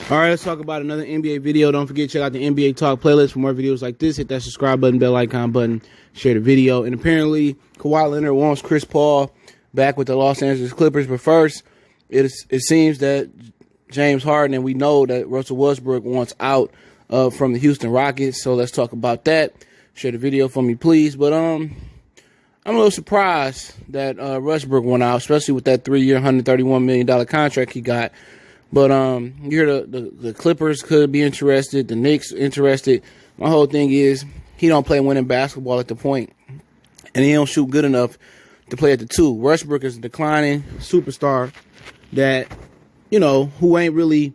All right, let's talk about another NBA video. Don't forget to check out the NBA Talk playlist for more videos like this. Hit that subscribe button, bell icon button, share the video. And apparently, Kawhi Leonard wants Chris Paul back with the Los Angeles Clippers. But first, it seems that James Harden, and we know that Russell Westbrook wants out from the Houston Rockets. So let's talk about that. Share the video for me, please. But I'm a little surprised that Westbrook went out, especially with that 3-year, $131 million contract he got. But you hear the Clippers could be interested, the Knicks interested. My whole thing is he don't play winning basketball at the point, and he don't shoot good enough to play at the two. Westbrook is a declining superstar that, who ain't really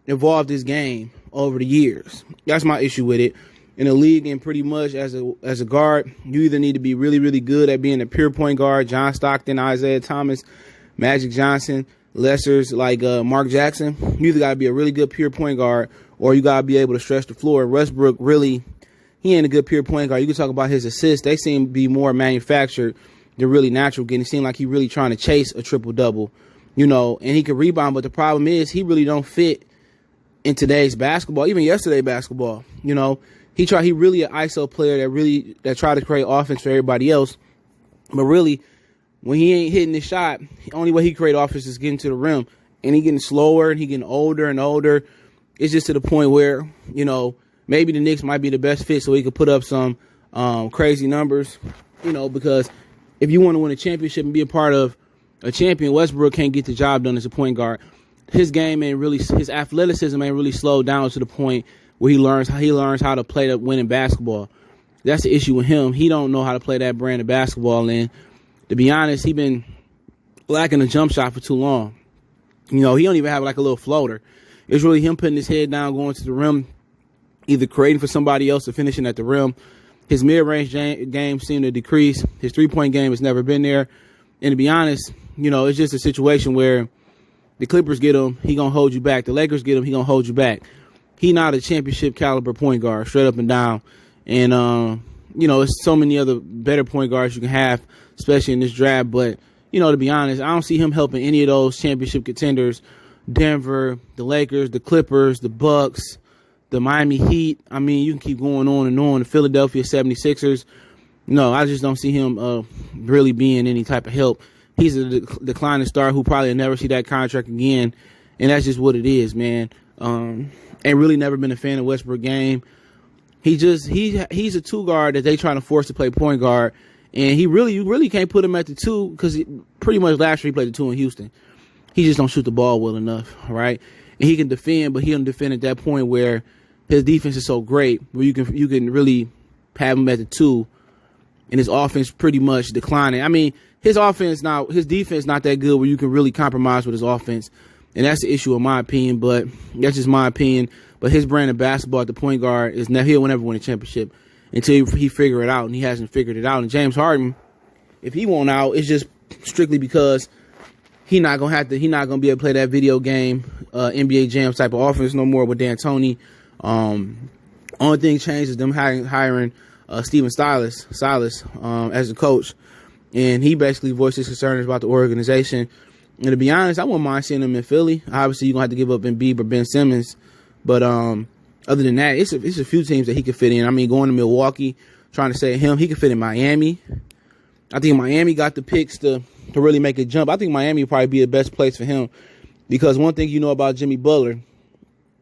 evolved his game over the years. That's my issue with it. In the league, and pretty much as a guard, you either need to be really, really good at being a pure point guard, John Stockton, Isaiah Thomas, Magic Johnson, Lessers like Mark Jackson. You either got to be a really good pure point guard, or you got to be able to stretch the floor. And Westbrook, really, he ain't a good pure point guard. You can talk about his assists. They seem to be more manufactured than really natural. It seemed like he really trying to chase a triple-double, and he can rebound. But the problem is he really don't fit in today's basketball, even yesterday's basketball. He really an ISO player that try to create offense for everybody else. But really, when he ain't hitting the shot, the only way he create offense is getting to the rim. And he getting slower and he getting older and older. It's just to the point where, maybe the Knicks might be the best fit so he could put up some crazy numbers, because if you want to win a championship and be a part of a champion, Westbrook can't get the job done as a point guard. His athleticism ain't really slowed down to the point where he learns how to play the winning basketball. That's the issue with him. He don't know how to play that brand of basketball. And to be honest, he been lacking a jump shot for too long. He don't even have like a little floater. It's really him putting his head down, going to the rim, either creating for somebody else or finishing at the rim. His mid-range game seemed to decrease. His three-point game has never been there. And to be honest, it's just a situation where the Clippers get him, he going to hold you back. The Lakers get him, he going to hold you back. He not a championship caliber point guard, straight up and down. And, it's so many other better point guards you can have, especially in this draft. But, to be honest, I don't see him helping any of those championship contenders. Denver, the Lakers, the Clippers, the Bucks, the Miami Heat. I mean, you can keep going on and on. The Philadelphia 76ers. No, I just don't see him really being any type of help. He's a declining star who probably will never see that contract again. And that's just what it is, man. Ain't really never been a fan of Westbrook game. He's a two guard that they trying to force to play point guard. And you really can't put him at the two because pretty much last year he played the two in Houston. He just don't shoot the ball well enough, right? And he can defend, but he don't defend at that point where his defense is so great where you can really have him at the two, and his offense pretty much declining. I mean, his defense not that good where you can really compromise with his offense, and that's the issue in my opinion. But that's just my opinion. But his brand of basketball at the point guard is he'll never win a championship until he figure it out, and he hasn't figured it out. And James Harden, if he won't out, it's just strictly because he's not gonna be able to play that video game NBA Jam type of offense no more with D'Antoni. Only thing changed is them hiring Steven Silas as the coach, and he basically voiced his concerns about the organization. And to be honest, I wouldn't mind seeing him in Philly. Obviously, you're gonna have to give up Embiid or Ben Simmons, but other than that, it's a few teams that he could fit in. I mean, going to Milwaukee, trying to say him, he could fit in Miami. I think Miami got the picks to really make a jump. I think Miami would probably be the best place for him because one thing about Jimmy Butler,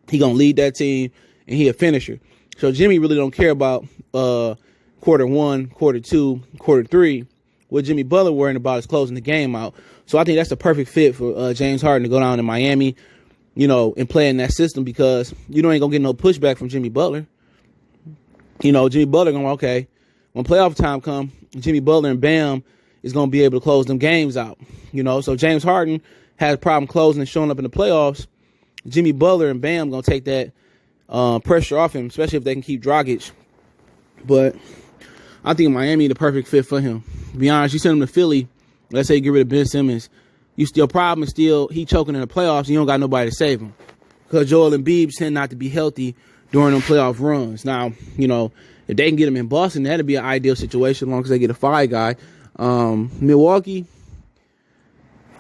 he going to lead that team and he a finisher. So Jimmy really don't care about quarter one, quarter two, quarter three. What Jimmy Butler worrying about is closing the game out. So I think that's the perfect fit for James Harden to go down to Miami, and play in that system because you ain't going to get no pushback from Jimmy Butler. Jimmy Butler going, okay, when playoff time come, Jimmy Butler and Bam is going to be able to close them games out. So James Harden has a problem closing and showing up in the playoffs. Jimmy Butler and Bam going to take that pressure off him, especially if they can keep Dragic. But I think Miami the perfect fit for him. To be honest, you send him to Philly, let's say you get rid of Ben Simmons, your problem is still he choking in the playoffs and you don't got nobody to save him. Because Joel Embiid tend not to be healthy during them playoff runs. Now, if they can get him in Boston, that'd be an ideal situation as long as they get a 5 guy. Milwaukee,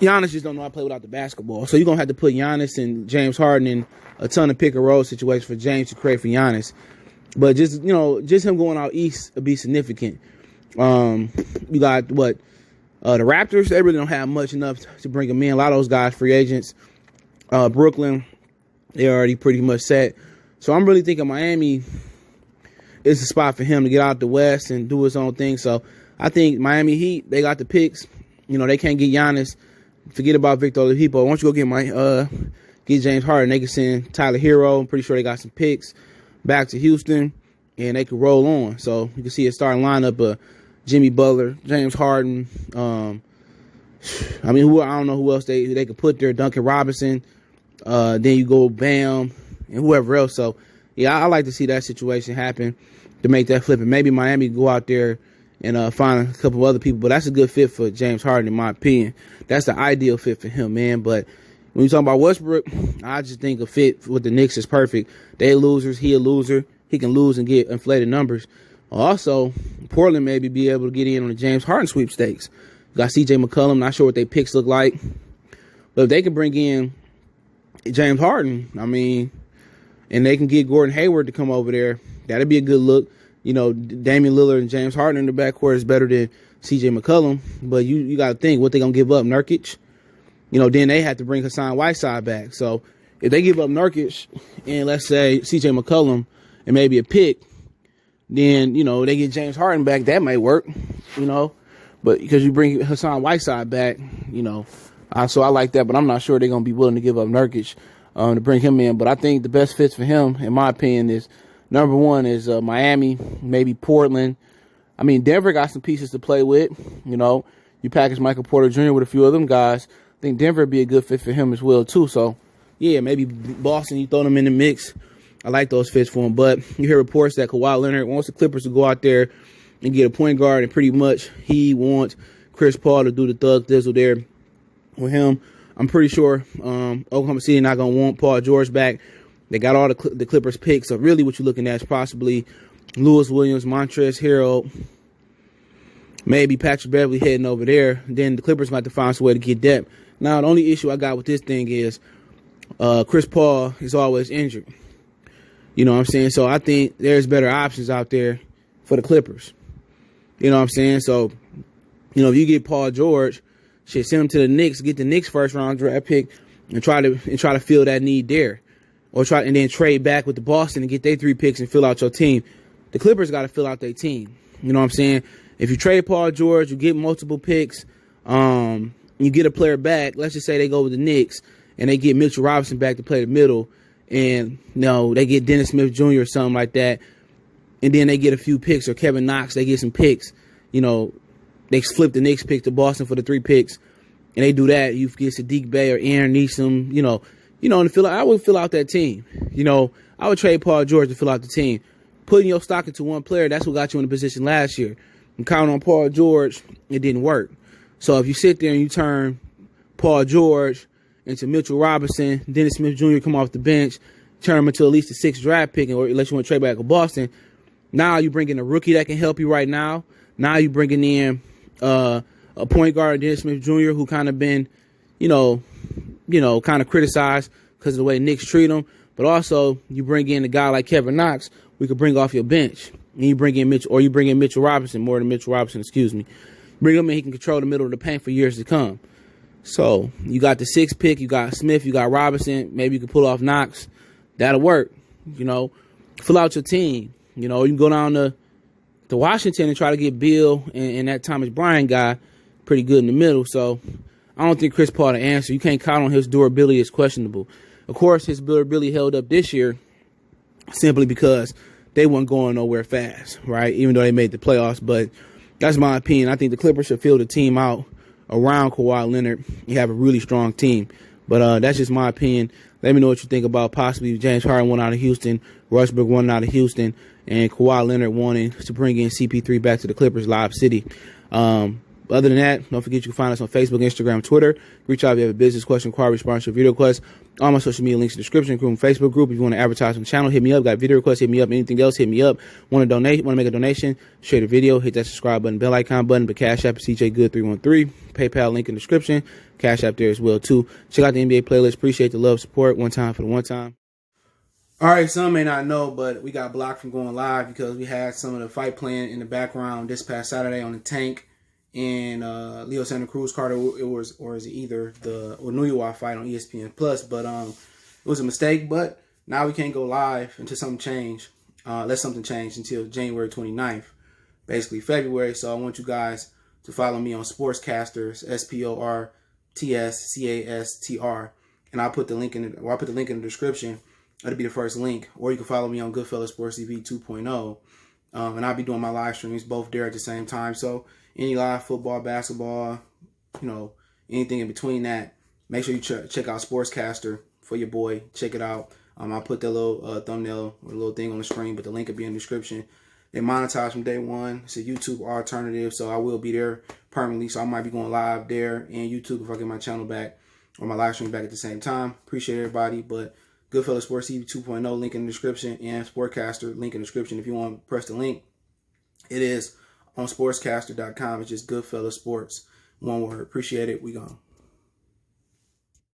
Giannis just don't know how to play without the basketball. So you're going to have to put Giannis and James Harden in a ton of pick-and-roll situations for James to create for Giannis. But just him going out east would be significant. You got, the Raptors, they really don't have much enough to bring them in. A lot of those guys, free agents. Brooklyn, they're already pretty much set. So I'm really thinking Miami is the spot for him to get out the West and do his own thing. So I think Miami Heat, they got the picks. They can't get Giannis. Forget about Victor Oladipo. Why don't you go get James Harden? They can send Tyler Hero. I'm pretty sure they got some picks back to Houston, and they could roll on. So you can see a starting lineup of Jimmy Butler, James Harden. I don't know who else they could put there. Duncan Robinson. Then you go Bam and whoever else. So yeah, I like to see that situation happen to make that flip. And maybe Miami go out there and find a couple of other people. But that's a good fit for James Harden, in my opinion. That's the ideal fit for him, man. But when you talk about Westbrook, I just think a fit with the Knicks is perfect. They losers. He a loser. He can lose and get inflated numbers. Also, Portland maybe be able to get in on the James Harden sweepstakes. You got C.J. McCollum. Not sure what their picks look like. But if they can bring in James Harden, and they can get Gordon Hayward to come over there, that'd be a good look. Damian Lillard and James Harden in the backcourt is better than C.J. McCollum. But you got to think, what they going to give up? Nurkic? Then they have to bring Hassan Whiteside back. So if they give up Nurkic and, let's say, C.J. McCollum and maybe a pick, then, they get James Harden back. That might work, But because you bring Hassan Whiteside back, so I like that. But I'm not sure they're going to be willing to give up Nurkic to bring him in. But I think the best fits for him, in my opinion, is number one is Miami, maybe Portland. Denver got some pieces to play with. You package Michael Porter Jr. with a few of them guys. I think Denver would be a good fit for him as well, too. So, yeah, maybe Boston, you throw them in the mix. I like those fits for him. But you hear reports that Kawhi Leonard wants the Clippers to go out there and get a point guard, and pretty much he wants Chris Paul to do the thug thizzle there with him. I'm pretty sure Oklahoma City not going to want Paul George back. They got all the Clippers picks. So really what you're looking at is possibly Lewis Williams, Montrezl Harrell, maybe Patrick Beverly heading over there. Then the Clippers might have to find some way to get depth. Now, the only issue I got with this thing is Chris Paul is always injured. You know what I'm saying? So I think there's better options out there for the Clippers. You know what I'm saying? So, if you get Paul George, send him to the Knicks, get the Knicks first round draft pick, and try to fill that need there. Or and then trade back with the Boston and get their 3 picks and fill out your team. The Clippers got to fill out their team. You know what I'm saying? If you trade Paul George, you get multiple picks, you get a player back. Let's just say they go with the Knicks and they get Mitchell Robinson back to play the middle, and they get Dennis Smith Jr. or something like that, and then they get a few picks, or Kevin Knox, they get some picks. They flip the Knicks pick to Boston for the 3 picks, and they do that. You get Sadiq Bey or Aaron Neeson, and I would fill out that team. I would trade Paul George to fill out the team. Putting your stock into one player, that's what got you in the position last year. And counting on Paul George, it didn't work. So if you sit there and you turn Paul George into Mitchell Robinson, Dennis Smith Jr. come off the bench, turn him into at least a 6th draft pick, or unless you want to trade back to Boston, now you bring in a rookie that can help you right now. Now you bringing in a point guard, Dennis Smith Jr., who kind of been, kind of criticized because of the way Knicks treat him. But also, you bring in a guy like Kevin Knox, we could bring off your bench. And you bring in Mitchell Robinson, more than Mitchell Robinson, excuse me. Bring him in, he can control the middle of the paint for years to come. So, you got the 6th pick, you got Smith, you got Robinson, maybe you can pull off Knox. That'll work. Fill out your team. You can go down to Washington and try to get Bill and that Thomas Bryant guy pretty good in the middle. So, I don't think Chris Paul the answer. You can't count on his durability. It's questionable. Of course, his durability held up this year simply because they weren't going nowhere fast, right? Even though they made the playoffs. But that's my opinion. I think the Clippers should fill the team out around Kawhi Leonard. You have a really strong team. But that's just my opinion. Let me know what you think about possibly James Harden wanting out of Houston, Westbrook wanting out of Houston, and Kawhi Leonard wanting to bring in CP3 back to the Clippers, Lob City. But other than that, don't forget you can find us on Facebook, Instagram, Twitter. Reach out if you have a business question, inquiry, sponsorship, video request. All my social media links in the description, including Facebook group. If you want to advertise on the channel, hit me up. Got video requests, hit me up. Anything else, hit me up. Want to donate, want to make a donation, share the video, hit that subscribe button, bell icon button. But Cash App is CJGood313. PayPal link in the description. Cash App there as well, too. Check out the NBA playlist. Appreciate the love, support. One time for the one time. All right, some may not know, but we got blocked from going live because we had some of the fight playing in the background this past Saturday on the Tank and Leo Santa Cruz Carter. Or is it either the Onuiwa fight on ESPN Plus? But it was a mistake. But now we can't go live until something change. Let something change until January 29th, basically February. So I want you guys to follow me on Sportscasters, SPORTSCASTR, and I'll put the link in the description. That'll be the first link. Or you can follow me on Goodfellas Sports TV 2.0. And I'll be doing my live streams both there at the same time. So any live football, basketball, anything in between that, make sure you check out Sportscaster for your boy. Check it out. I'll put that little thumbnail or little thing on the screen, but the link will be in the description. They monetize from day one. It's a YouTube alternative, so I will be there permanently. So I might be going live there and YouTube if I get my channel back or my live stream back at the same time. Appreciate everybody, but Goodfellas Sports TV 2.0, link in the description, and Sportcaster, link in the description. If you want to press the link, it is on sportscaster.com. It's just Goodfellas Sports, one word. Appreciate it. We gone.